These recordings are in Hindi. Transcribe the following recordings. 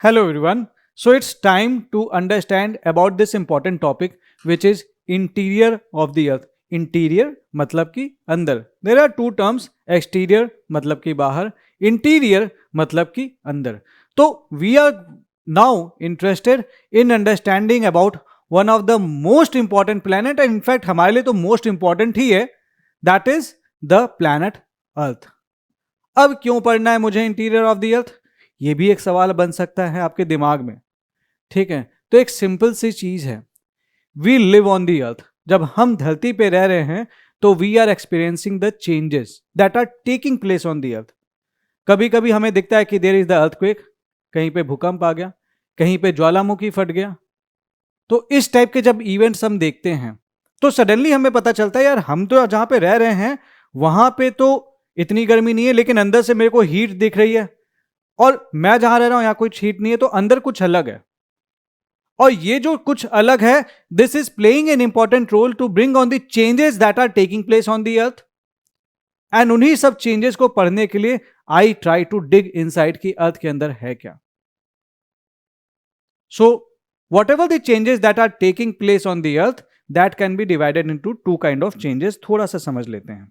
Hello everyone. So it's time to understand about this important topic which is interior of the earth. Interior मतलब कि अंदर. There are two terms, exterior मतलब कि बाहर, interior मतलब कि अंदर. तो we are now interested in understanding about one of the most important planet and in fact हमारे लिए तो most important ही है, that is the planet earth. अब क्यों पढ़ना है मुझे इंटीरियर ऑफ द अर्थ? ये भी एक सवाल बन सकता है आपके दिमाग में. ठीक है, तो एक सिंपल सी चीज है. We live on the earth. जब हम धरती पे रह रहे हैं तो we are experiencing the changes that are taking place on the earth. कभी कभी हमें दिखता है कि देयर इज द अर्थक्वेक, कहीं पे भूकंप आ गया, कहीं पे ज्वालामुखी फट गया. तो इस टाइप के जब इवेंट्स हम देखते हैं तो सडनली हमें पता चलता है यार हम तो जहां पे रह रहे हैं वहां पे तो इतनी गर्मी नहीं है, लेकिन अंदर से मेरे को हीट दिख रही है. और मैं जहां रह रहा हूं यहां कुछ हीट नहीं है, तो अंदर कुछ अलग है. और ये जो कुछ अलग है, this is playing an important role to bring on the changes that are taking place on the earth. And उन्हीं सब चेंजेस को पढ़ने के लिए I try to dig inside की अर्थ के अंदर है क्या. So whatever the changes that are taking place on the earth, that can be divided into two kind of changes. थोड़ा सा समझ लेते हैं.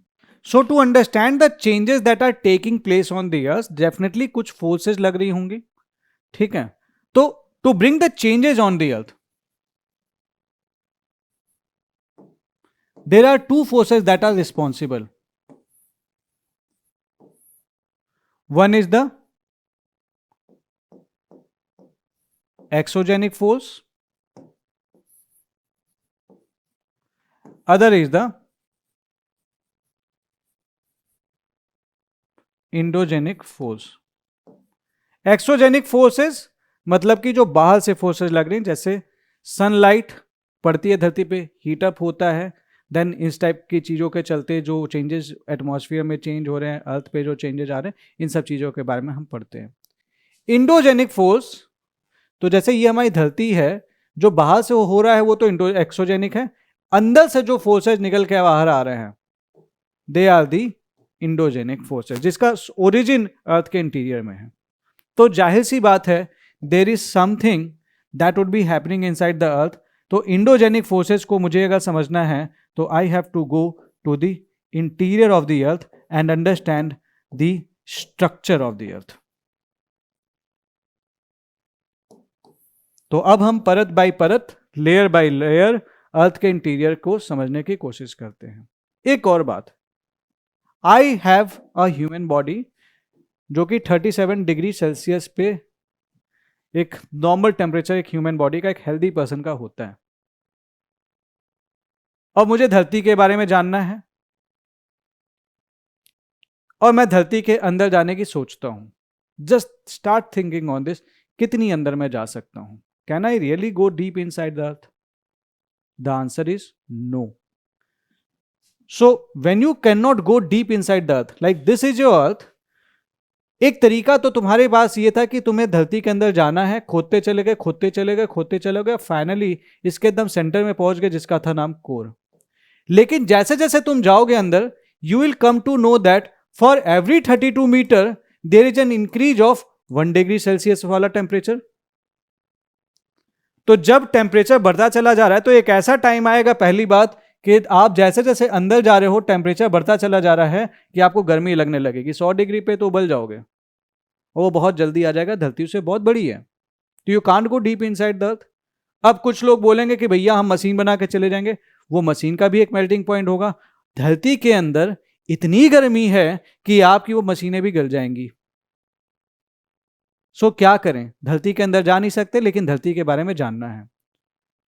So to understand the changes that are taking place on the earth, definitely कुछ forces लग रही होंगी. ठीक है, तो to bring the changes on the earth, there are two forces that are responsible. One is the exogenic force, other is the endogenic force. Exogenic forces मतलब कि जो बाहर से फोर्सेस लग रही हैं, जैसे सनलाइट पड़ती है धरती पे, हीटअप होता है, देन इस टाइप की चीज़ों के चलते जो चेंजेस एटमॉस्फेयर में चेंज हो रहे हैं, अर्थ पे जो चेंजेस आ रहे हैं, इन सब चीज़ों के बारे में हम पढ़ते हैं. इंडोजेनिक फोर्स, तो जैसे ये हमारी धरती है, जो बाहर से हो रहा है वो तो एक्सोजेनिक है. अंदर से जो फोर्सेज निकल के बाहर आ रहे हैं, they are the endogenic forces, जिसका ओरिजिन अर्थ के इंटीरियर में है. तो जाहिर सी बात है, there is something that would be happening inside the earth. तो इंडोजेनिक फोर्सेस को मुझे अगर समझना है तो I have to go to the interior of the earth and understand the structure of the earth. तो अब हम परत बाय परत, लेयर बाय लेयर अर्थ के इंटीरियर को समझने की कोशिश करते हैं. एक और बात, I have a human body जो कि 37 डिग्री सेल्सियस पे एक नॉर्मल टेम्परेचर एक ह्यूमन बॉडी का, एक हेल्दी पर्सन का होता है. और मुझे धरती के बारे में जानना है और मैं धरती के अंदर जाने की सोचता हूं. Just start thinking on this, कितनी अंदर मैं जा सकता हूं? Can I really go deep inside the earth? The answer is no. So when you cannot go deep inside the earth, like this is your earth, एक तरीका तो तुम्हारे पास ये था कि तुम्हें धरती के अंदर जाना है, खोदते चले गए, खोदते चले गए, खोदते चले गए, फाइनली इसके एकदम सेंटर में पहुंच गए जिसका था नाम कोर. लेकिन जैसे जैसे तुम जाओगे अंदर, you will come to know that for every 32 metre there is an increase of 1 degree Celsius वाला टेम्परेचर. तो जब टेम्परेचर बढ़ता चला जा रहा है तो एक ऐसा टाइम आएगा, पहली बात, कि आप जैसे जैसे अंदर जा रहे हो टेम्परेचर बढ़ता चला जा रहा है कि आपको गर्मी लगने लगेगी. 100 डिग्री पे तो उबल जाओगे और वो बहुत जल्दी आ जाएगा, धरती से बहुत बड़ी है. तो you can't go deep inside the अर्थ. अब कुछ लोग बोलेंगे कि भैया हम मशीन बना के चले जाएंगे. वो मशीन का भी एक मेल्टिंग पॉइंट होगा. धरती के अंदर इतनी गर्मी है कि आपकी वो मशीनें भी गल जाएंगी. सो क्या करें? धरती के अंदर जा नहीं सकते, लेकिन धरती के बारे में जानना है.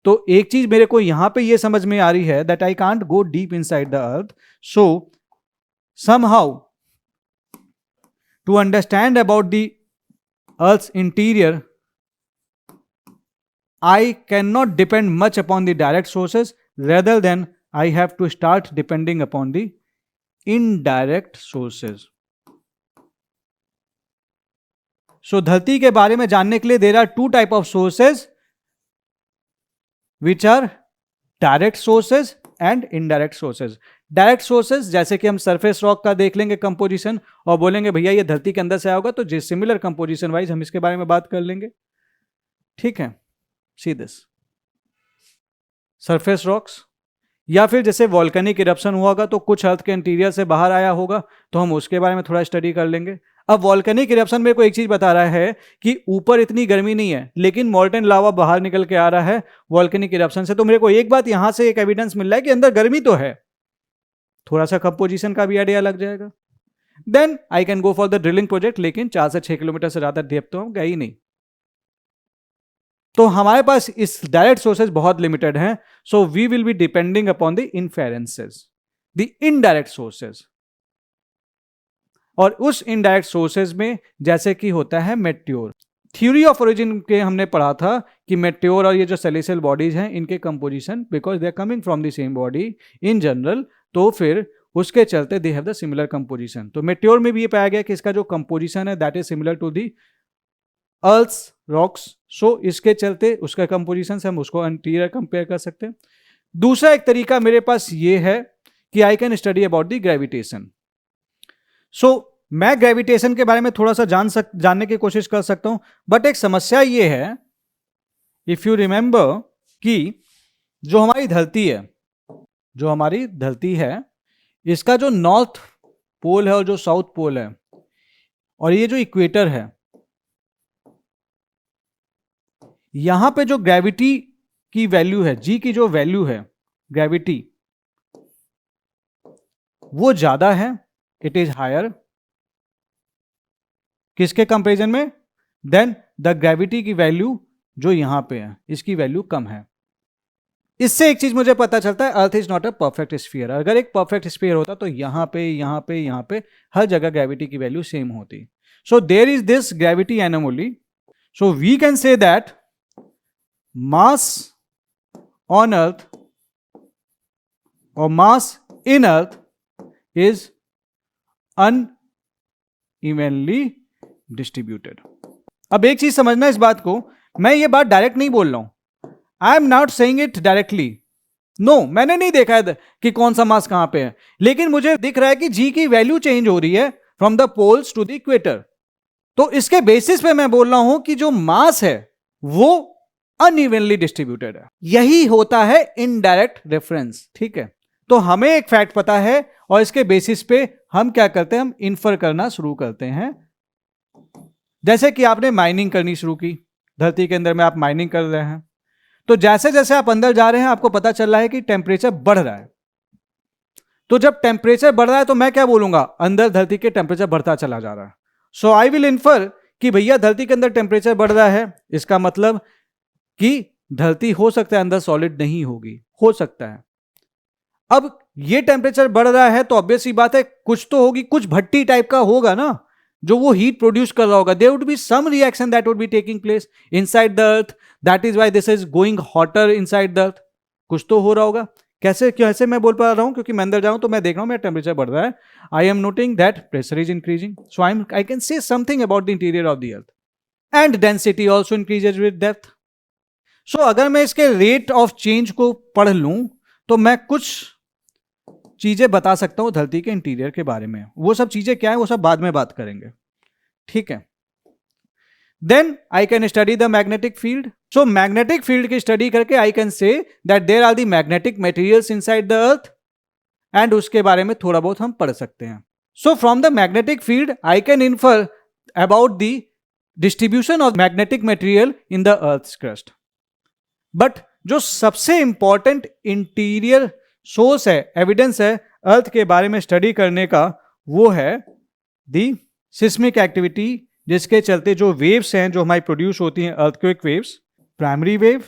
तो एक चीज मेरे को यहां पे ये समझ में आ रही है that I can't go deep inside the earth. So somehow to understand about the earth's interior, I can not depend much upon the direct sources, rather than I have to start depending upon the indirect sources. So धरती के बारे में जानने के लिए there are two type of sources which are direct sources and indirect sources. Direct sources जैसे कि हम सरफेस रॉक का देख लेंगे कंपोजिशन और बोलेंगे भैया ये धरती के अंदर से आएगा, तो जिस सिमिलर कंपोजिशन वाइज हम इसके बारे में बात कर लेंगे. ठीक है, सी दिस सरफेस रॉक्स, या फिर जैसे वॉल्केनिक इरप्शन हुआ होगा तो कुछ अर्थ के इंटीरियर से बाहर आया होगा, तो हम उसके बारे में थोड़ा स्टडी कर लेंगे। अब वॉल्केनिक इरप्शन मेरे को एक चीज बता रहा है कि ऊपर इतनी गर्मी नहीं है, लेकिन मॉल्टेन लावा बाहर निकल के आ रहा है वॉल्केनिक इरप्शन से, तो मेरे को एक बात यहां से एक एविडेंस मिल रहा है कि अंदर गर्मी तो है, थोड़ा सा कंपोजिशन का भी आइडिया लग जाएगा। Then I can go for the drilling project, लेकिन 4 से 6 किलोमीटर से ज्यादा डेप्थ तो हम गए ही नहीं, तो हमारे पास इस डायरेक्ट सोर्सेज बहुत लिमिटेड हैं, so we will be depending upon the inferences, the indirect sources. और उस इनडायरेक्ट सोर्सेज में जैसे कि होता है मेट्योर, थ्योरी ऑफ ओरिजिन के हमने पढ़ा था कि मेट्योर और ये जो सेलेशियल बॉडीज हैं इनके composition, because they are coming from the same body in general, तो फिर उसके चलते they have the similar composition. तो मेट्योर में भी ये पाया गया कि इसका जो कंपोजिशन है that is similar to the earth's rocks, so इसके चलते उसका कंपोजिशन से हम उसको इंटीरियर कंपेयर कर सकते हैं। दूसरा एक तरीका मेरे पास ये है कि I can study about the gravitation. So मैं ग्रेविटेशन के बारे में थोड़ा सा जानने की कोशिश कर सकता हूं, बट एक समस्या ये है, इफ यू रिमेंबर कि जो हमारी धरती है इसका जो नॉर्थ पोल है और जो साउथ पोल है और ये जो इक्वेटर है, यहां पे जो ग्रेविटी की वैल्यू है, जी की जो वैल्यू है ग्रेविटी, वो ज्यादा है, इट इज हायर किसके कंपैरिजन में, देन द ग्रेविटी की वैल्यू जो यहां पे है इसकी वैल्यू कम है। इससे एक चीज मुझे पता चलता है, earth is not a perfect sphere. अगर एक परफेक्ट स्फीयर होता तो यहां पे हर जगह ग्रेविटी की वैल्यू सेम होती। So there is this gravity anomaly, so we can say that mass on earth or mass in earth is unevenly distributed। अब एक चीज समझना इस बात को, मैं ये बात डायरेक्ट नहीं बोल रहा हूं, I am not saying it directly, no, मैंने नहीं देखा है कि कौन सा मास कहां पे है, लेकिन मुझे दिख रहा है कि जी की वैल्यू चेंज हो रही है from the poles to the equator, तो इसके बेसिस पे मैं बोल रहा हूं कि जो मास है वो अनइवनली डिस्ट्रीब्यूटेड है। यही होता है इनडायरेक्ट रेफरेंस, ठीक है। तो हमें एक फैक्ट पता है और इसके बेसिस पे हम क्या करते हैं, हम इन्फर करना शुरू करते हैं। जैसे कि आपने माइनिंग करनी शुरू की, धरती के अंदर में आप माइनिंग कर रहे हैं, तो जैसे जैसे आप अंदर जा रहे हैं आपको पता चल रहा है कि टेम्परेचर बढ़ रहा है, तो जब टेम्परेचर बढ़ रहा है तो मैं क्या बोलूंगा, अंदर धरती के टेम्परेचर बढ़ता चला जा रहा है। सो आई विल इन्फर कि भैया धरती के अंदर टेम्परेचर बढ़ रहा है, इसका मतलब कि धरती हो सकता है अंदर सॉलिड नहीं होगी, हो सकता है। अब ये टेम्परेचर बढ़ रहा है तो ऑब्वियस सी बात है कुछ तो होगी, कुछ भट्टी टाइप का होगा ना जो वो हीट प्रोड्यूस कर रहा होगा, there would be some reaction that would be taking place inside the earth, that is why this is going hotter inside the earth. कुछ तो हो रहा होगा। कैसे मैं बोल पा रहा हूं, क्योंकि मैं अंदर जाऊं तो मैं देख रहा हूं मेरा टेम्परेचर बढ़ रहा है, I am noting that pressure is increasing, so I can say something about the interior of the earth and density also increases with depth. So अगर मैं इसके रेट ऑफ चेंज को पढ़ लूं तो मैं कुछ चीजें बता सकता हूं धरती के इंटीरियर के बारे में। वो सब चीजें क्या है वो सब बाद में बात करेंगे, ठीक है। Then I can study the magnetic field. So magnetic field की स्टडी करके I can say that there are the magnetic materials inside the earth, and उसके बारे में थोड़ा बहुत हम पढ़ सकते हैं। So from the magnetic field I can infer about the distribution of magnetic material in the earth's crust. But जो सबसे इंपॉर्टेंट इंटीरियर सोर्स है, एविडेंस है अर्थ के बारे में स्टडी करने का, वो है दी सिस्मिक एक्टिविटी, जिसके चलते जो वेव्स हैं जो हमारी प्रोड्यूस होती हैं, earthquake waves, primary wave,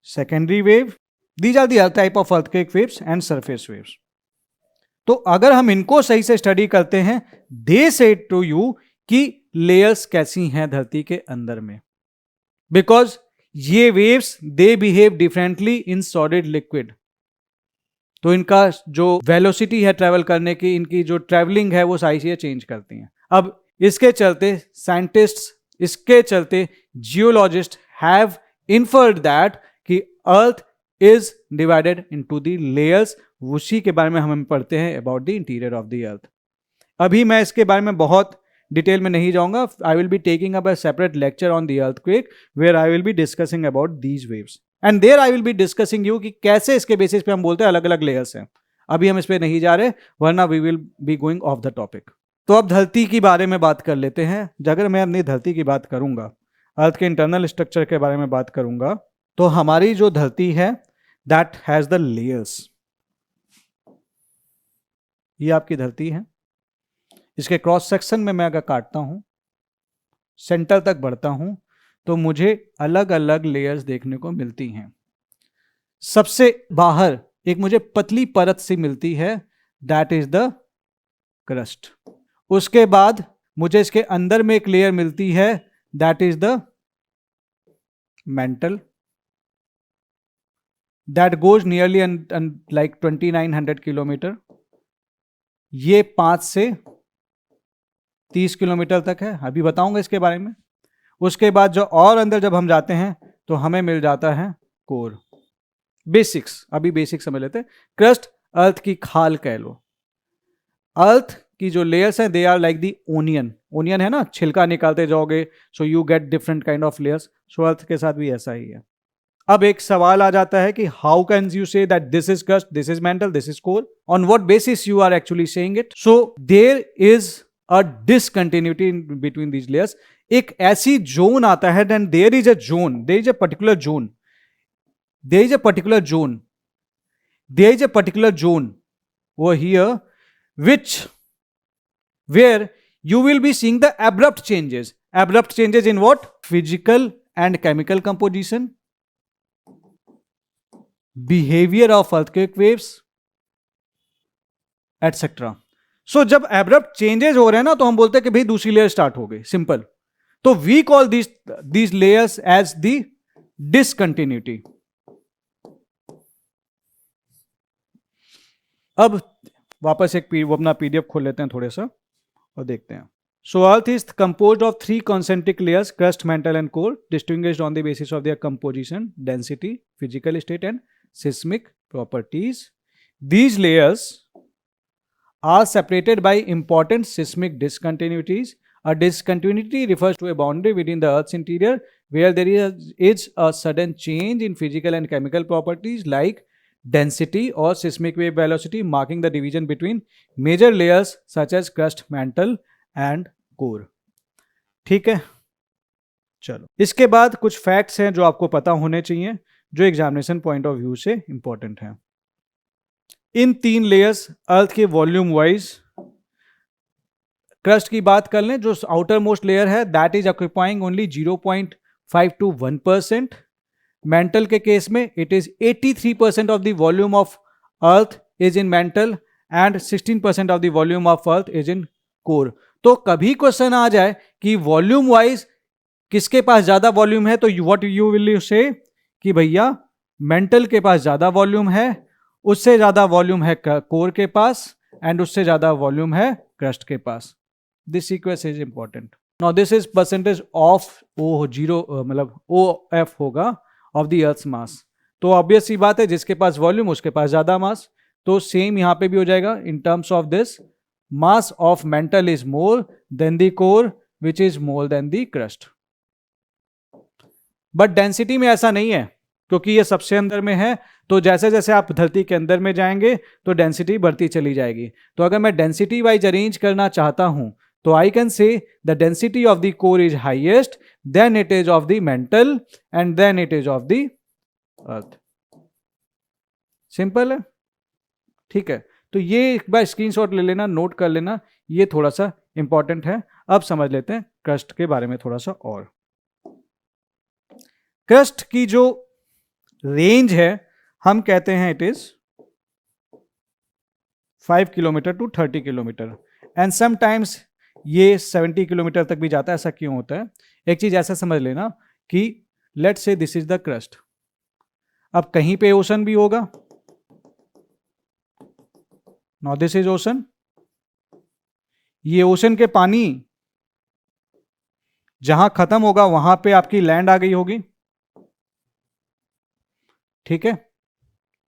secondary wave, these are the earth type of earthquake waves and surface waves. तो अगर हम इनको सही से स्टडी करते हैं, दे से टू यू कि लेयर्स कैसी हैं धरती के अंदर में, बिकॉज ये waves they behave differently in solid liquid, तो इनका जो वेलोसिटी है ट्रैवल करने की, इनकी जो ट्रैवलिंग है वो सारी चीजें चेंज करती हैं। अब इसके चलते साइंटिस्ट्स, इसके चलते जियोलॉजिस्ट हैव इन्फर्ड दैट कि earth is divided into the layers. उसी के बारे में हम पढ़ते हैं about the interior of the अर्थ। अभी मैं इसके बारे में बहुत डिटेल में नहीं जाऊंगा. I will be taking up a separate lecture on the earthquake where I will be discussing about these waves and there I will be discussing you कि कैसे इसके बेसिस पे हम बोलते हैं अलग अलग लेयर्स हैं. अभी हम इस पे नहीं जा रहे, वरना we will be going off the topic. तो अब धरती की बारे में बात कर लेते हैं. अगर मैं अपनी धरती की बात करूंगा, अर्थ के इंटरनल स्ट्रक्चर के बारे में बात करूंगा, तो हमारी जो धरती है दैट हैज द लेयर्स. ये आपकी धरती है. इसके क्रॉस सेक्शन में मैं अगर काटता हूं, सेंटर तक बढ़ता हूं, तो मुझे अलग अलग लेयर्स देखने को मिलती हैं. सबसे बाहर एक मुझे पतली परत सी मिलती है, दैट इज द क्रस्ट. उसके बाद मुझे इसके अंदर में एक लेयर मिलती है, that is the mantle that goes nearly like 2900 kilometre. ये 5 से 30 किलोमीटर तक है, अभी बताऊंगा इसके बारे में. उसके बाद जो और अंदर जब हम जाते हैं तो हमें मिल जाता है कोर. बेसिक्स, अभी बेसिक्स समझ लेते हैं. क्रस्ट अर्थ की खाल कह लो. अर्थ की जो लेयर्स हैं they are like the onion. Onion है ना, छिलका निकालते जाओगे so you get different kind of layers. So earth के साथ भी ऐसा ही है. अब एक सवाल आ जाता है कि how can you say that this is crust, this is mantle, this is core. On what basis you are actually saying it? So there is a discontinuity in between these layers. एक ऐसी जोन आता है, then there is a zone, there is a particular zone, there is a particular zone, there is a particular zone over here which where you will be seeing the abrupt changes. Abrupt changes in what? Physical and chemical composition, behavior of earthquake waves, etc. So जब abrupt changes हो रहे हैं ना, तो हम बोलते हैं कि भाई दूसरी लेयर स्टार्ट हो गई. सिंपल. तो we call these layers as the discontinuity. अब वापस वो अपना पीडीएफ खोल लेते हैं थोड़े सा और देखते हैं. So earth is composed of 3 concentric layers, crust, mantle and core, distinguished on the basis of their composition, density, physical state and seismic properties. These layers are separated by important seismic discontinuities. A discontinuity refers to a boundary within the Earth's interior where there is a sudden change in physical and chemical properties like density or seismic wave velocity, marking the division between major layers such as crust, mantle and core. ठीक है, चलो इसके बाद कुछ फैक्ट्स हैं जो आपको पता होने चाहिए, जो एग्जामिनेशन पॉइंट ऑफ व्यू से इंपॉर्टेंट है. इन 3 लेयर्स अर्थ के वॉल्यूम वाइज, क्रस्ट की बात कर लें, जो आउटर मोस्ट लेयर है that is occupying only 0.5 to 1%. Mental के केस में it is 83% of the volume of earth is in mental and 16% of the volume of earth is in core. तो कभी क्वेश्चन आ जाए कि वॉल्यूम वाइज किसके पास ज्यादा वॉल्यूम है, तो व्हाट यू विल यू से कि भैया मेंटल के पास ज्यादा वॉल्यूम है, उससे ज्यादा वॉल्यूम है कोर के पास, एंड उससे ज्यादा वॉल्यूम है क्रस्ट के पास. This sequence is important. Now this is percentage of O0, मतलब OF होगा ऑफ द अर्थ्स मास. तो ऑब्वियस सी बात है, जिसके पास वॉल्यूम उसके पास ज्यादा मास. तो सेम यहां पे भी हो जाएगा in terms of this. Mass of mental is more than the core which is more than the crust. But density में ऐसा नहीं है, क्योंकि ये सबसे अंदर में है. तो जैसे जैसे आप धरती के अंदर में जाएंगे तो डेंसिटी बढ़ती चली जाएगी. तो अगर मैं डेंसिटी वाइज अरेंज करना चाहता हूं, तो I can say the density of the core is highest, then it is of the mantle and then it is of the earth. Simple है, ठीक है. तो ये एक बार स्क्रीनशॉट ले लेना, नोट कर लेना, ये थोड़ा सा इंपॉर्टेंट है. अब समझ लेते हैं क्रस्ट के बारे में थोड़ा सा और. क्रस्ट की जो रेंज है हम कहते हैं it is 5 kilometre to 30 kilometre, and sometimes ये 70 किलोमीटर तक भी जाता है. ऐसा क्यों होता है? एक चीज ऐसा समझ लेना कि let's say this is the crust. अब कहीं पे ओशन भी होगा. Now this is ocean. ये ओशन के पानी जहां खत्म होगा वहां पे आपकी लैंड आ गई होगी. ठीक है,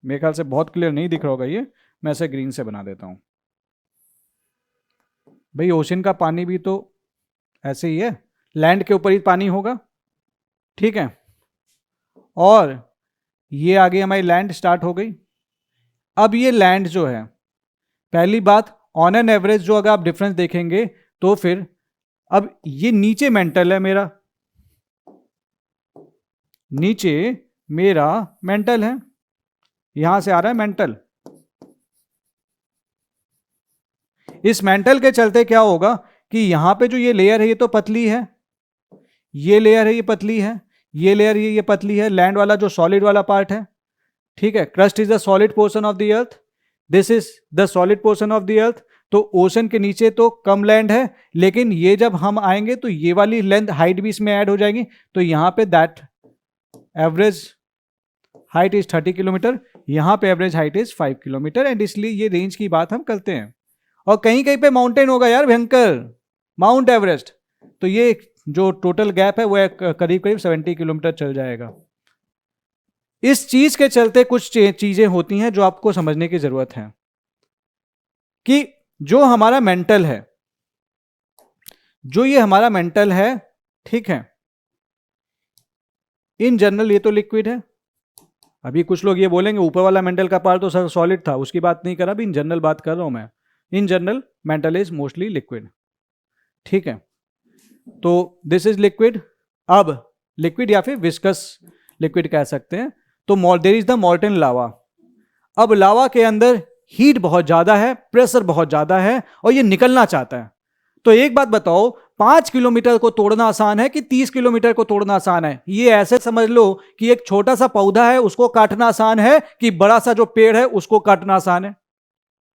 मेरे ख्याल से बहुत क्लियर नहीं दिख रहा होगा ये, मैं इसे ग्रीन से बना देता हूं. भाई ओशन का पानी भी तो ऐसे ही है, लैंड के ऊपर ही पानी होगा, ठीक है। और ये आगे हमारी लैंड स्टार्ट हो गई। अब ये लैंड जो है, पहली बात ऑन एन एवरेज जो अगर आप डिफरेंस देखेंगे तो फिर अब ये नीचे मेंटल है मेरा, नीचे मेरा मेंटल है, यहां से आ रहा है मेंटल। इस मेंटल के चलते क्या होगा कि यहां पे जो ये लेयर है ये तो पतली है, ये लेयर है ये पतली है, ये लेयर ये पतली है, लैंड वाला जो सॉलिड वाला पार्ट है, ठीक है। Crust is the solid portion of the earth, this is the solid portion of the earth. तो ओशन के नीचे तो कम लैंड है, लेकिन ये जब हम आएंगे तो ये वाली लेंथ हाइट भी इसमें ऐड हो जाएगी, तो यहां पे that average height is 30 kilometre, यहां पे average height is 5 kilometre, and इसलिए ये रेंज की बात हम करते हैं। और कहीं कहीं पे माउंटेन होगा यार भयंकर, माउंट एवरेस्ट, तो ये जो टोटल गैप है वो करीब करीब 70 किलोमीटर चल जाएगा। इस चीज के चलते कुछ चीजें होती हैं जो आपको समझने की जरूरत है कि जो हमारा मेंटल है, जो ये हमारा मेंटल है, ठीक है, इन जनरल ये तो लिक्विड है। अभी कुछ लोग ये बोलेंगे ऊपर वाला मेंटल का पार्ट तो सॉलिड था, उसकी बात नहीं कर रहा, अभी इन जनरल बात कर रहा हूं मैं। In general mental is mostly liquid, ठीक है। तो दिस इज लिक्विड। अब लिक्विड या फिर विस्कस लिक्विड कह सकते हैं। तो देयर इज द मॉल्टेन लावा। अब लावा के अंदर हीट बहुत ज्यादा है, प्रेशर बहुत ज्यादा है और ये निकलना चाहता है। तो एक बात बताओ, 5 किलोमीटर को तोड़ना आसान है कि 30 किलोमीटर को तोड़ना आसान है? ये ऐसे समझ लो कि एक छोटा सा पौधा है उसको काटना आसान है कि बड़ा सा जो पेड़ है उसको काटना आसान है?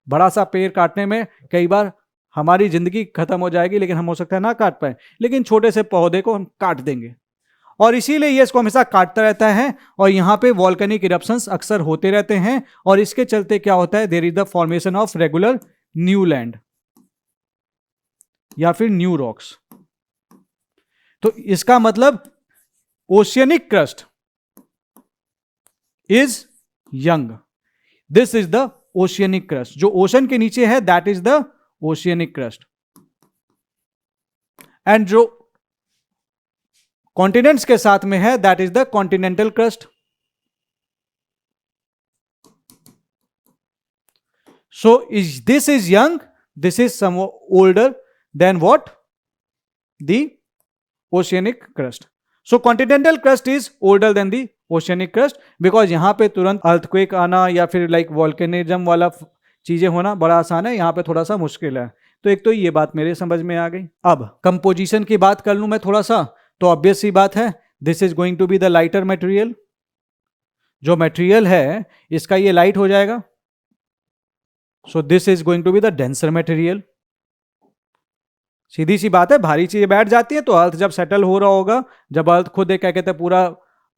बड़ा सा पेड़ काटने में कई बार हमारी जिंदगी खत्म हो जाएगी, लेकिन हम हो सकता है ना काट पाए, लेकिन छोटे से पौधे को हम काट देंगे। और इसीलिए ये इसको हमेशा काटता रहता है और यहां पे वॉल्केनिक इरप्शंस अक्सर होते रहते हैं। और इसके चलते क्या होता है, there is the formation of regular new land या फिर न्यू रॉक्स। तो इसका मतलब oceanic crust is young, this is the oceanic crust. जो ओशन के नीचे है that is the oceanic crust. And जो कॉन्टिनेंट्स के साथ में है that is the continental crust. So is this is young, this is some older than what, the oceanic crust. So continental crust is older then the oceanic crust, because यहां पे तुरंत अर्थक्वेक आना या फिर लाइक वॉल्केनिज्म वाला चीजें होना बड़ा आसान है, यहां पे थोड़ा सा मुश्किल है। तो एक तो ये बात मेरे समझ में आ गई। अब कंपोजिशन की बात कर लूं मैं थोड़ा सा, तो ऑब्वियस सी बात है, this is going to be the lighter material. जो मटेरियल है इसका ये लाइट हो जाएगा, so this is going to be the denser material. सीधी सी बात है, भारी चीजें बैठ जाती है तो अर्थ जब सेटल हो रहा होगा, जब अर्थ खुद क्या कहते हैं पूरा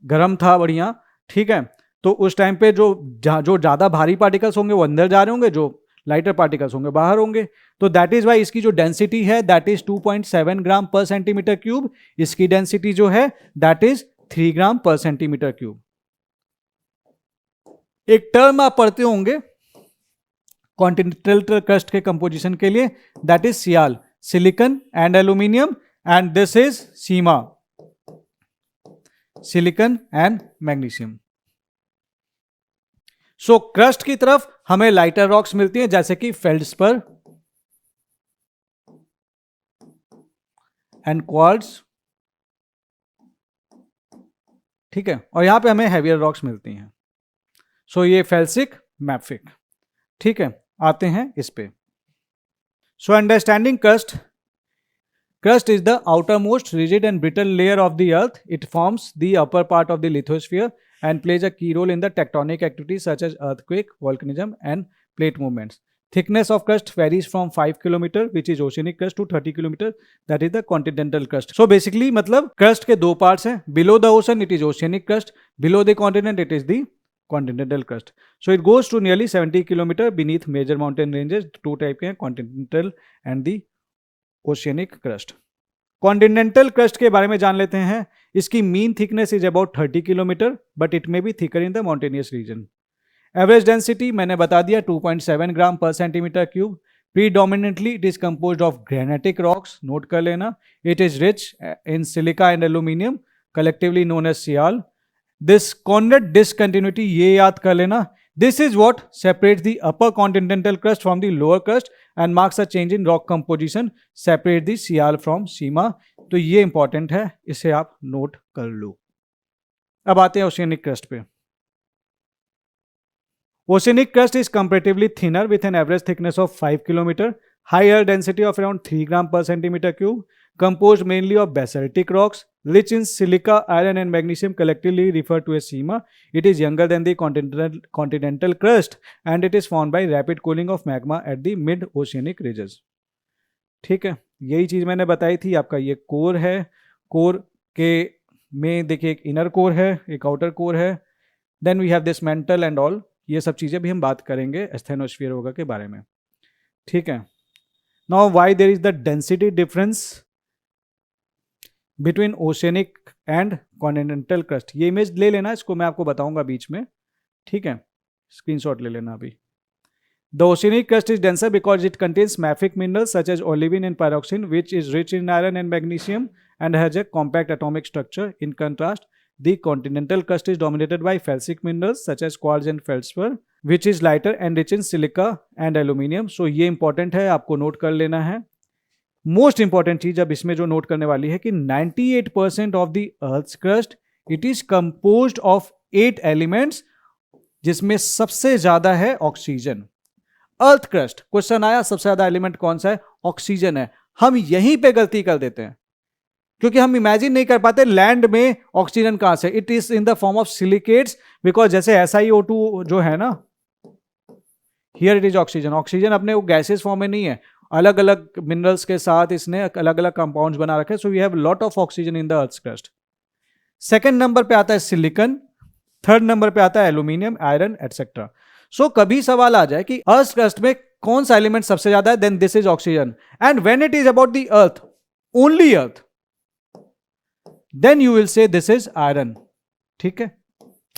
गर्म था बढ़िया, ठीक है, तो उस टाइम पे जो ज्यादा भारी पार्टिकल्स होंगे वो अंदर जा रहे होंगे, जो लाइटर पार्टिकल्स होंगे बाहर होंगे। तो दैट इज वाई इसकी जो डेंसिटी है दैट इज 2.7 ग्राम पर सेंटीमीटर क्यूब। इसकी डेंसिटी जो है दैट इज 3 ग्राम पर सेंटीमीटर क्यूब। एक टर्म आप पढ़ते होंगे कॉन्टिनेंटल क्रस्ट के कंपोजिशन के लिए, that is sial, silicon and aluminium, and this is sima, silicon and magnesium. So crust की तरफ हमें लाइटर रॉक्स मिलती हैं जैसे कि फेल्डस्पर एंड क्वार्ट्ज, ठीक है, और यहां पे हमें हैवियर रॉक्स मिलती हैं। सो ये फेल्सिक, मैफिक, ठीक है। आते हैं इस पे। So understanding crust, crust is the outermost rigid and brittle layer of the earth. It forms the upper part of the lithosphere and plays a key role in the tectonic activities such as earthquake, volcanism and plate movements. Thickness of crust varies from 5 km which is oceanic crust to 30 km that is the continental crust. So basically मतलब crust के दो parts हैं. Below the ocean it is oceanic crust, below the continent it is the continental crust. So it goes to nearly 70 km beneath major mountain ranges. Two type के हैं, continental and the oceanic crust. Continental crust के बारे में जान लेते हैं। इसकी mean thickness is about 30 kilometre but it may be thicker in the mountainous region. Average density मैंने बता दिया 2.7 ग्राम पर centimetre cube. Predominantly it is composed of granitic rocks, note कर लेना. It is rich in silica and aluminum, collectively known as sial. This Conrad discontinuity ये याद कर लेना. This is what separates the upper continental crust from the lower crust and marks a change in rock composition, separate the sial from सीमा. तो ये इंपॉर्टेंट है, इसे आप नोट कर लो. अब आते हैं ओशियनिक क्रस्ट पे. Oceanic crust is comparatively thinner with an average thickness of 5 km, higher density of around 3 gram per centimeter cube, composed mainly of basaltic rocks, rich in silica, iron and magnesium, collectively referred to as seema. It is younger than the continental crust and it is formed by rapid cooling of magma at the mid-oceanic ridges. ठीक है, यही चीज़ मैंने बताई थी. आपका ये कोर है, कोर के में देखिए एक इनर कोर है, एक आउटर कोर है. Then we have this mantle and all. ये सब चीज़ें भी हम बात करेंगे एस्थेनोस्फीयर होगा के बारे में. ठीक है. Now why there is the density difference between oceanic and continental crust. ये इमेज ले लेना, इसको मैं आपको बताऊंगा बीच में. ठीक है, स्क्रीनशॉट ले लेना अभी. The oceanic crust is denser because it contains mafic minerals such as olivine and pyroxene, which is rich in iron and magnesium and has a compact atomic structure. In contrast, the continental crust is dominated by felsic minerals such as quartz and feldspar, which is lighter and rich in silica and aluminum. So ये important है, आपको नोट कर लेना है. मोस्ट इंपॉर्टेंट चीज अब इसमें जो नोट करने वाली है कि 98% of the earth's crust it is composed of 8 elements, जिसमें सबसे ज्यादा है ऑक्सीजन. अर्थ क्रस्ट क्वेश्चन आया, सबसे ज्यादा एलिमेंट कौन सा है? ऑक्सीजन है. हम यहीं पे गलती कर देते हैं क्योंकि हम इमेजिन नहीं कर पाते लैंड में ऑक्सीजन कहां से. It is in the form of silicates, because जैसे SiO2 जो है ना, here it is oxygen. Oxygen अपने वो गैसेस फॉर्म में नहीं है, अलग अलग मिनरल्स के साथ इसने अलग अलग कंपाउंड्स बना रखे. So we have lot of oxygen in the earth crust. Second number पे आता है सिलिकन, थर्ड नंबर पे आता है एल्यूमिनियम, आयरन एटसेट्रा. सो कभी सवाल आ जाए कि अर्थ क्रस्ट में कौन सा एलिमेंट सबसे ज्यादा है, then this is oxygen. And when it is about the earth, only earth, then you will say this is iron. ठीक है,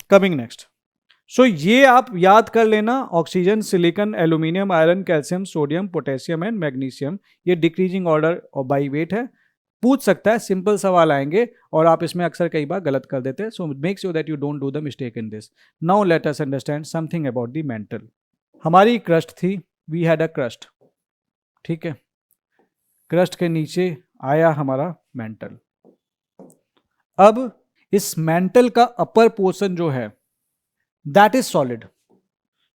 कमिंग नेक्स्ट. सो ये आप याद कर लेना, oxygen, silicon, aluminium, iron, calcium, sodium, potassium and magnesium. ये डिक्रीजिंग ऑर्डर और बाई वेट है. पूछ सकता है, सिंपल सवाल आएंगे और आप इसमें अक्सर कई बार गलत कर देते हैं. So make sure that you don't do the mistake in this. Now let us understand something about the mental. हमारी क्रस्ट थी, वी हैड अ क्रस्ट. ठीक है, क्रस्ट के नीचे आया हमारा मेंटल. अब इस मेंटल का अपर पोर्शन जो है that is solid.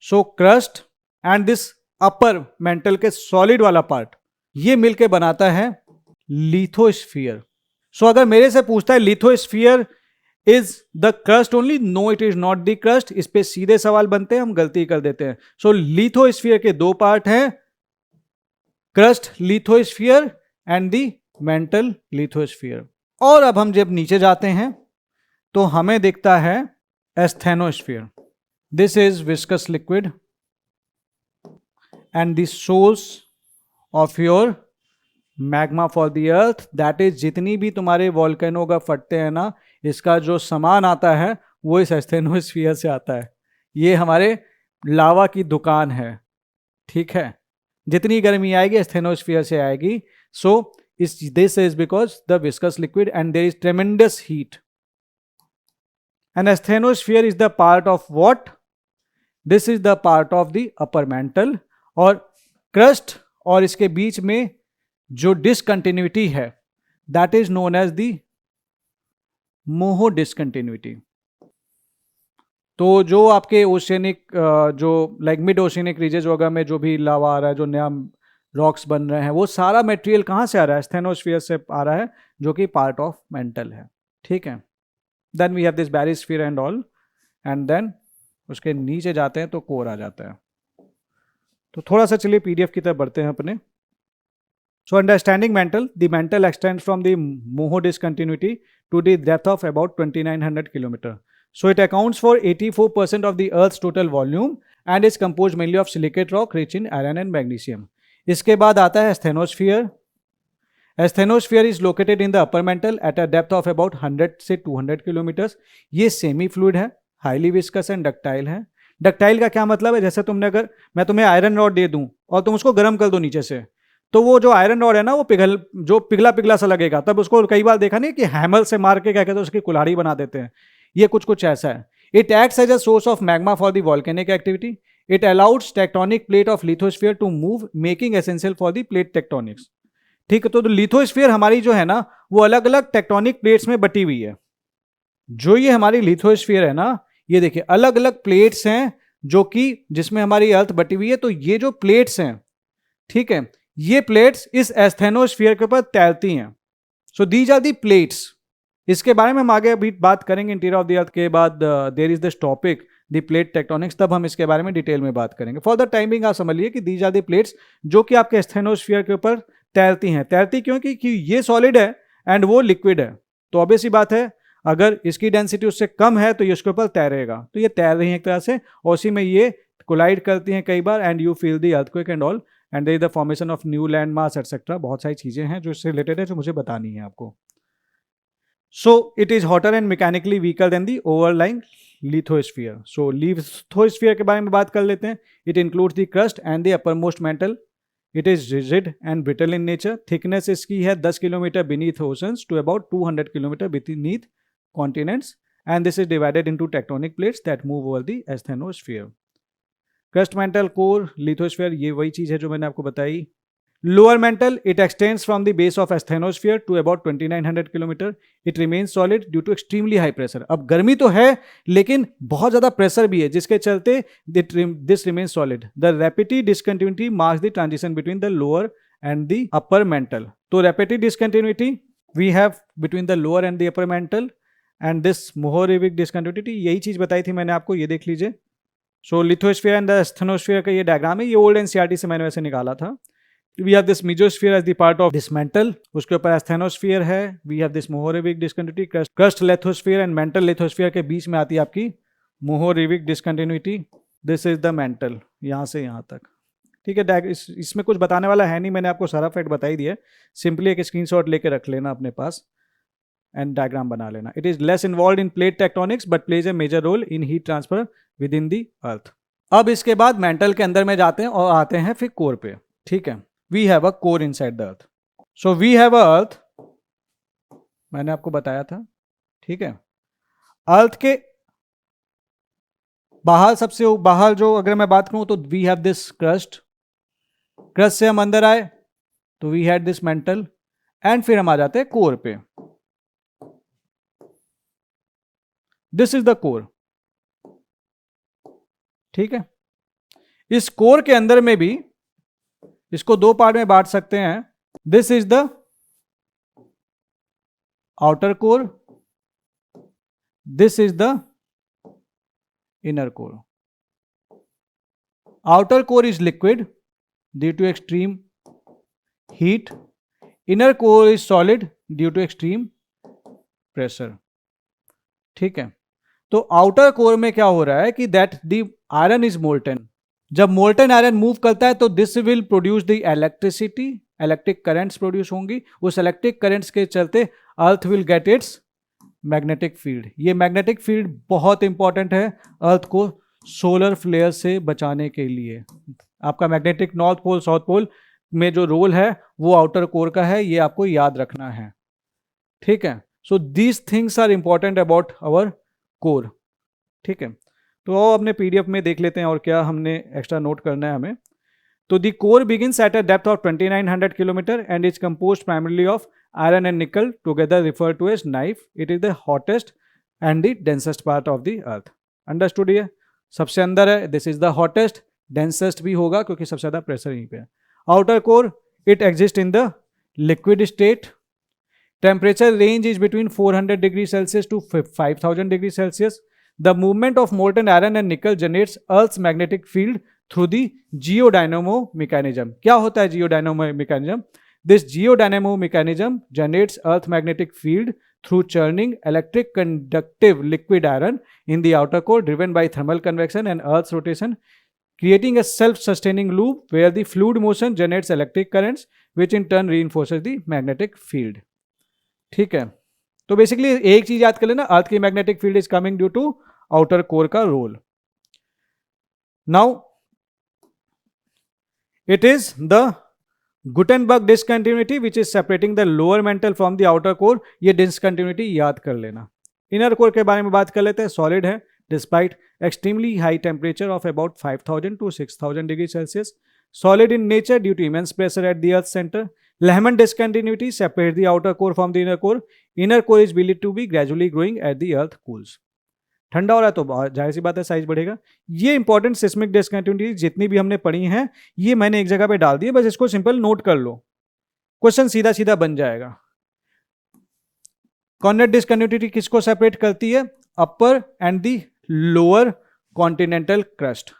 So crust and this upper mantle के सॉलिड वाला पार्ट ये मिलके बनाता है लिथोस्फीयर. सो अगर मेरे से पूछता है lithosphere is the crust only, no it is not the crust. इस पे सीधे सवाल बनते हैं, हम गलती कर देते हैं. सो लिथोस्फीयर के दो पार्ट हैं, crust lithosphere and the mental lithosphere. और अब हम जब नीचे जाते हैं तो हमें दिखता है asthenosphere. This is viscous liquid and the source of your magma for the earth. That is जितनी भी तुम्हारे वॉल्केनो का फटते हैं ना, इसका जो सामान आता है वो इस एस्थेनोस्फीयर से आता है. ये हमारे लावा की दुकान है. ठीक है, जितनी गर्मी आएगी एस्थेनोस्फीयर से आएगी. सो this is because the viscous liquid and there is tremendous heat. And asthenosphere is the part of what? This is the part of the upper mantle. और crust और इसके बीच में जो discontinuity है that is known as the Moho discontinuity. तो जो आपके ओशियनिक जो लाइक मिड ओशियनिक रीजेस वगैरह में जो भी लावा आ रहा है, जो नया रॉक्स बन रहे हैं, वो सारा मटेरियल कहाँ से आ रहा है? एस्थेनोस्फीयर से आ रहा है, जो कि पार्ट ऑफ मेंटल है. ठीक है, then we have this barysphere and all, and then उसके नीचे जाते हैं तो कोर आ जाता है. तो थोड़ा सा चलिए पीडीएफ की तरफ बढ़ते हैं अपने. So understanding mantle, the mantle extends from the Moho discontinuity to the depth of about 2900 kilometre. So it accounts for 84% of the Earth's total volume and is composed mainly of silicate rock rich in iron and magnesium. इसके बाद आता है asthenosphere. Asthenosphere is located in the upper mantle at a depth of about 100 से 200 kilometers. ये semi fluid है, highly viscous and ductile है. डक्टाइल का क्या मतलब है, जैसे तुमने अगर मैं तुम्हें आयरन रॉड दे दूं और तुम उसको गर्म कर दो नीचे से, तो वो जो आयरन रॉड है ना वो पिघला पिघला सा लगेगा, तब उसको कई बार देखा नहीं कि हैमर से मार के क्या कहते हैं उसकी कुल्हाड़ी बना देते हैं, ये कुछ ऐसा है। It acts as a source of magma for the volcanic activity. It allows tectonic plate of lithosphere to move, making essential for the plate tectonics. ठीक है, तो लिथोस्फीयर हमारी जो है ना वो अलग अलग टेक्टोनिक प्लेट्स में बटी हुई है। जो ये हमारी लिथोस्फीयर है ना, ये देखिए अलग अलग प्लेट्स हैं जो कि जिसमें हमारी अर्थ बटी हुई है। तो ये जो प्लेट्स हैं, ठीक है, ये प्लेट्स इस एस्थेनोस्फीयर के ऊपर तैरती हैं। So these are the plates. इसके बारे में हम आगे अभी बात करेंगे इंटीरियर ऑफ द अर्थ के बाद। There is this topic the plate tectonics, तब हम इसके बारे में डिटेल में बात करेंगे। फॉर द टाइमिंग आप समझ लीजिए कि दीज आर दी प्लेट्स जो कि आपके एस्थेनोस्फीयर के ऊपर तैरती हैं। तैरती क्यों? कि ये सॉलिड है एंड वो लिक्विड है, तो ऑब्वियस सी बात है अगर इसकी डेंसिटी उससे कम है तो ये उसके ऊपर तैरेगा। तो ये तैर रही है एक तरह से, और उसी में ये कोलाइड करती हैं कई बार, and you feel the earthquake and all, and there is the formation of new land mass etcetera. बहुत सारी चीजें हैं जो इससे रिलेटेड है जो मुझे बतानी है आपको। So it is hotter and mechanically weaker than the overlying lithosphere. So lithosphere के बारे में बात कर लेते हैं। It includes the crust and the uppermost mantle. It is rigid and brittle in nature. Thickness इसकी है 10 kilometre beneath oceans to about 200 kilometre beneath continents, and this is divided into tectonic plates that move over the asthenosphere. Crust mantle, core, lithosphere, ये वही चीज है जो मैंने आपको बताई। Lower mantle, it extends from the base of asthenosphere to about 2900 kilometre. It remains solid due to extremely high pressure. अब गर्मी तो है लेकिन बहुत ज्यादा प्रेशर भी है, जिसके चलते this remains solid. The rapid discontinuity marks the transition between the lower and the upper mantle. तो rapid discontinuity we have between the lower and the upper mantle. And this Mohorovicic discontinuity, यही चीज बताई थी मैंने आपको, ये देख लीजिए। So lithosphere and the asthenosphere का ये डायग्राम है, ये ओल्ड एनसीईआरटी से मैंने वैसे निकाला था। We have this mesosphere as the part of this mantle, उसके ऊपर एस्थेनोस्फीयर है। We have this Mohorovicic discontinuity, crust lithosphere and mantle lithosphere के बीच में आती है आपकी Mohorovicic discontinuity. This is the mantle, यहाँ से यहाँ तक। ठीक है, इसमें कुछ बताने वाला है नहीं, मैंने आपको सारा फैक्ट बता ही दिया। सिंपली एक स्क्रीनशॉट लेके रख लेना अपने पास एंड डायग्राम बना लेना। It is less involve in plate tectonics but plays a major role in heat transfer within the earth. अब इसके बाद मेंटल के अंदर में जाते हैं और आते हैं फिर कोर पे। ठीक है, we have a core inside the earth. So we have a earth, मैंने आपको बताया था। ठीक है, अर्थ के बाहर, सबसे बाहर जो अगर मैं बात करूं तो we have this crust. Crust से हम अंदर आए तो we had this mantle, and फिर हम आ जाते हैं कोर पे। This is the core. ठीक है, इस कोर के अंदर में भी इसको दो पार्ट में बांट सकते हैं। This is the outer core, this is the inner core. Outer core is liquid due to extreme heat, inner core is solid due to extreme pressure. ठीक है, तो आउटर कोर में क्या हो रहा है कि that the iron is molten. जब मोल्टन आयरन मूव करता है तो this will produce the electricity, electric currents produce होंगी। उस इलेक्ट्रिक करंट्स के चलते earth will get it's magnetic field. ये मैग्नेटिक फील्ड बहुत इंपॉर्टेंट है अर्थ को सोलर फ्लेयर से बचाने के लिए। आपका magnetic north pole south pole में जो रोल है वो आउटर कोर का है, ये आपको याद रखना है। ठीक है, so these things are important about our core. ठीक है, तो अपने पीडीएफ में देख लेते हैं और क्या हमने एक्स्ट्रा नोट करना है हमें। तो the core begins at a depth of 2900 kilometre and is composed primarily of iron and nickel together refer to as nife. It is the hottest and the densest part of the earth. Understood? ये सबसे अंदर है, this is the hottest, densest भी होगा क्योंकि सबसे ज्यादा प्रेशर यहीं पे है। Outer core, it exist in the liquid state. Temperature range is between 400 degrees Celsius to 5000 degrees Celsius. The movement of molten iron and nickel generates Earth's magnetic field through the geodynamo mechanism. क्या होता है geodynamo mechanism? This geodynamo mechanism generates Earth magnetic field through churning electric conductive liquid iron in the outer core driven by thermal convection and Earth's rotation, creating a self-sustaining loop where the fluid motion generates electric currents which in turn reinforces the magnetic field. ठीक है, तो बेसिकली एक चीज याद कर लेना, अर्थ की magnetic field is coming due to outer core का रोल। Now it is the Gutenberg discontinuity which is separating the lower mantle from the outer core. ये discontinuity याद कर लेना. Inner core के बारे में बात कर लेते हैं. Solid है despite extremely high temperature of about 5000 to 6000 degrees Celsius. Solid in nature due to immense pressure at the earth center. Lehman discontinuity separates the outer core from the inner core. Inner core is believed to be gradually growing as the earth cools. ठंडा हो रहा है तो जाहिर सी बात है साइज बढ़ेगा. ये इंपॉर्टेंट सिस्मिक डिस्कंटिन्यूटी जितनी भी हमने पढ़ी हैं ये मैंने एक जगह पे डाल दी है, बस इसको सिंपल नोट कर लो, क्वेश्चन सीधा सीधा बन जाएगा. कॉर्नेट डिस्कंटिन्यूटी किसको सेपरेट करती है? Upper and the lower continental crust.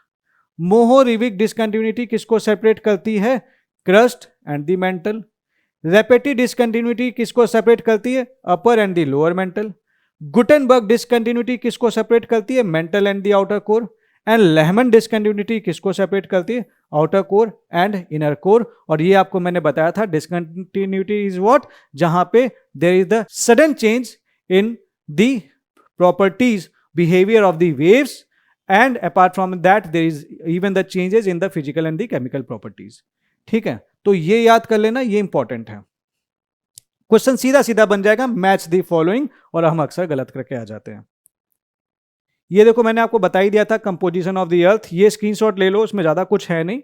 Mohorovicic discontinuity किसको सेपरेट करती है? Crust and the mantle. Repetti discontinuity किसको सेपरेट करती है? Upper and the lower mantle. Gutenberg discontinuity किसको सेपरेट करती है? Mantle and the outer core. And Lehmann discontinuity किसको सेपरेट करती है? Outer core and inner core. और ये आपको मैंने बताया था डिस्कंटिन्यूटी इज व्हाट, जहां पे there is the sudden change in the properties behaviour of the waves and apart from that there is even the changes in the physical and the chemical properties. ठीक है, तो ये याद कर लेना, ये इंपॉर्टेंट है. क्वेश्चन सीधा सीधा बन जाएगा, मैच दी फॉलोइंग, और हम अक्सर गलत करके आ जाते हैं. ये देखो मैंने आपको बता ही दिया था कंपोजिशन ऑफ द अर्थ. ये स्क्रीनशॉट ले लो, उसमें ज्यादा कुछ है नहीं.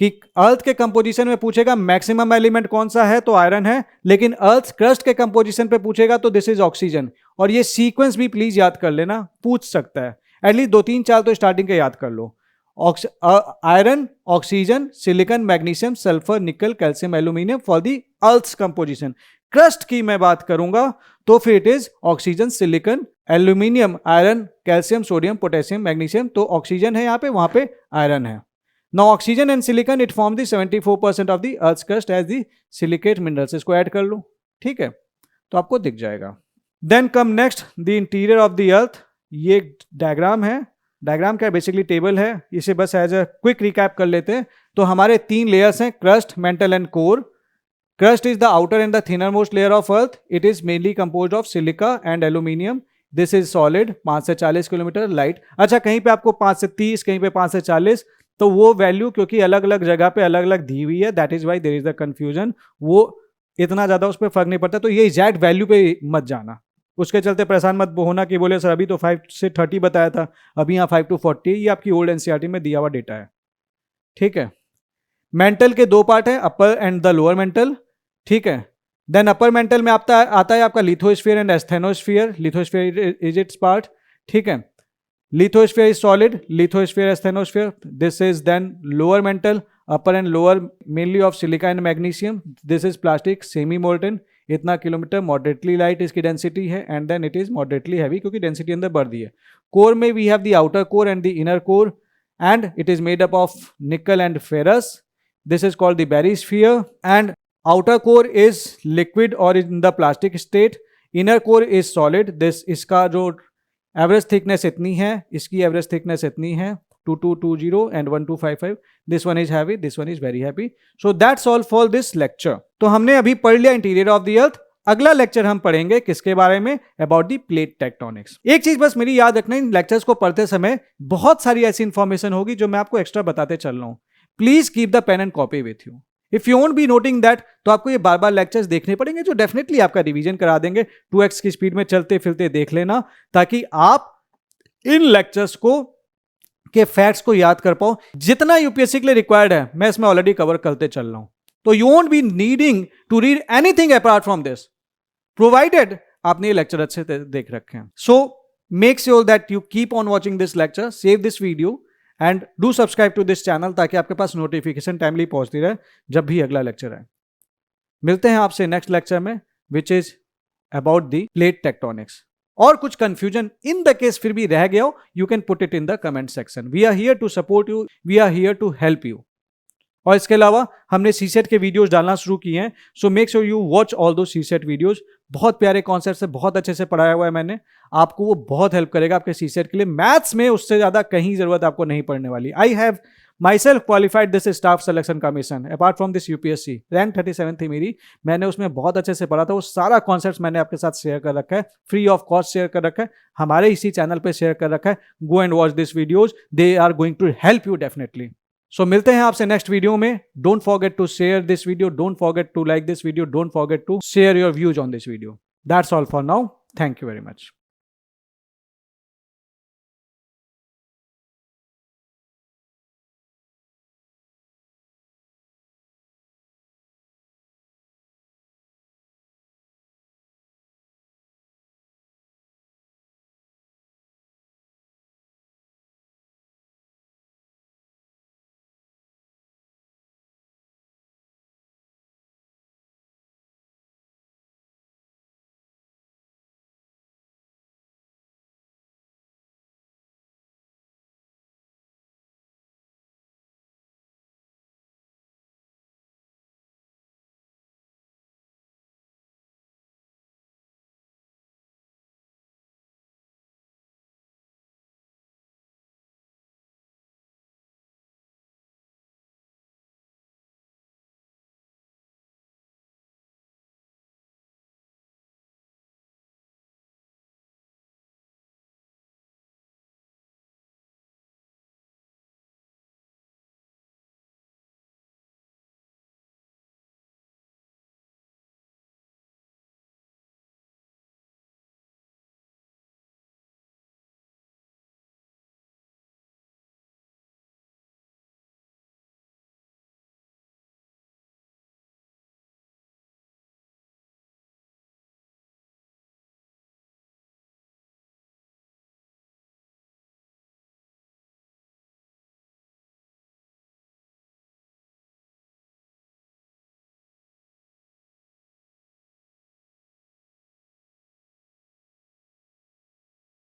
कि अर्थ के कंपोजिशन में पूछेगा मैक्सिमम एलिमेंट कौन सा है तो आयरन है, लेकिन अर्थ क्रस्ट के कंपोजिशन पे पूछेगा तो दिस इज ऑक्सीजन. और ये सीक्वेंस भी प्लीज याद कर लेना, पूछ सकता है. एटलीस्ट 2-3-4 तो स्टार्टिंग के याद कर लो. Iron, oxygen, silicon, magnesium, sulphur, nickel, calcium, aluminium for the earth's composition. Crust की मैं बात करूंगा तो फिर it is oxygen, silicon, aluminium, iron, calcium, sodium, potassium, magnesium. तो ऑक्सीजन है यहाँ पे, वहां पे आयरन है. Now oxygen and silicon it form the 74% of the earth's crust as the silicate minerals. इसको ऐड कर लो, ठीक है, तो आपको दिख जाएगा. Then come next the interior of the अर्थ. ये डायग्राम है. डायग्राम क्या बेसिकली टेबल है, इसे बस एज अ क्विक रिकैप कर लेते हैं. तो हमारे 3 लेयर्स हैं, crust, mental and core. Crust is the outer and the thinner most layer of earth. It is mainly composed of silica and aluminium. This is solid. 5 से 40 किलोमीटर लाइट. अच्छा, कहीं पे आपको 5 से 30, कहीं पे 5 से 40, तो वो वैल्यू क्योंकि अलग अलग जगह पे अलग अलग दी हुई है, that is why there is the confusion. वो इतना ज्यादा उस पर फर्क नहीं पड़ता, तो ये एग्जैक्ट वैल्यू पे मत जाना. उसके चलते परेशान मत होना कि बोले सर अभी तो 5 से 30 बताया था, अभी यहाँ 5 to 40. ये आपकी ओल्ड एनसीईआरटी में दिया हुआ डेटा है, ठीक है. मेंटल के 2 पार्ट है, upper and the lower mantle, ठीक है. देन अपर मेंटल में आता है आपका lithosphere and asthenosphere. Lithosphere is its part, ठीक है. Lithosphere is solid, lithosphere, asthenosphere. This is then lower mantle, upper and lower mainly of silica and magnesium. This is plastic, semi molten. इतना किलोमीटर, मॉडरेटली लाइट इसकी डेंसिटी है, and then it is moderately heavy क्योंकि डेंसिटी अंदर बढ़ दी है. कोर में we have the outer core and the inner core, and it is made up of nickel and ferrous. This is called the barysphere. And outer core is liquid और in the plastic state. Inner core is solid. इसका जो एवरेज थिकनेस इतनी है, इसकी एवरेज थिकनेस इतनी है, 2220 and 1255. This one is heavy, this one is very heavy. So that's all for this lecture. तो हमने अभी पढ़ लिया इंटीरियर ऑफ द अर्थ. अगला लेक्चर हम पढ़ेंगे किसके बारे में? About the plate tectonics. एक चीज बस मेरी याद रखना, इन लेक्चर्स को पढ़ते समय बहुत सारी ऐसी इंफॉर्मेशन होगी जो मैं आपको एक्स्ट्रा बताते चल रहा हूं. Please keep the pen and copy with you. If you won't be noting that, तो आपको ये बार बार लेक्चर्स देखने पड़ेंगे जो डेफिनेटली आपका रिवीजन करा देंगे. 2x की स्पीड में चलते फिरते देख लेना, ताकि आप इन लेक्चर्स को के फैक्ट्स को याद कर पाओ. जितना यूपीएससी के लिए रिक्वायर्ड है मैं इसमें ऑलरेडी कवर करते चल रहा हूं. तो you won't be needing to read anything apart from this, provided आपने ये लेक्चर अच्छे से देख रखे हैं. So make sure that you keep on watching this lecture, save this video and do subscribe to this channel, ताकि आपके पास नोटिफिकेशन टाइमली पहुंचती रहे जब भी अगला लेक्चर आए. मिलते हैं आपसे नेक्स्ट लेक्चर में, which is about the plate tectonics. और कुछ कंफ्यूजन इन द केस फिर भी रह गया हो, you can put it in the comment section. We are here to support you, we are here to help you. और इसके अलावा हमने सीसेट के वीडियोस डालना शुरू किए हैं, so make sure you watch all दो सीसेट वीडियोस। बहुत प्यारे कॉन्सेप्ट से बहुत अच्छे से पढ़ाया हुआ है मैंने, आपको वो बहुत हेल्प करेगा आपके सीसेट के लिए। मैथ्स में उससे ज़्यादा कहीं ज़रूरत आपको नहीं पड़ने वाली। I have myself qualified this staff selection commission apart from this UPSC, rank 37 थी मेरी, मैंने उसमें बहुत अच्छे से पढ़ा था। वो सारा कॉन्सेप्ट मैंने आपके साथ शेयर कर रखा है, फ्री ऑफ कॉस्ट शेयर कर रखा है, हमारे इसी चैनल पे शेयर कर रखा है। Go and watch this videos, they are going to help you definitely. So मिलते हैं आपसे नेक्स्ट वीडियो में। Don't forget to share this video, don't forget to like this video, don't forget to share your views on this video. That's all for now, thank you very much.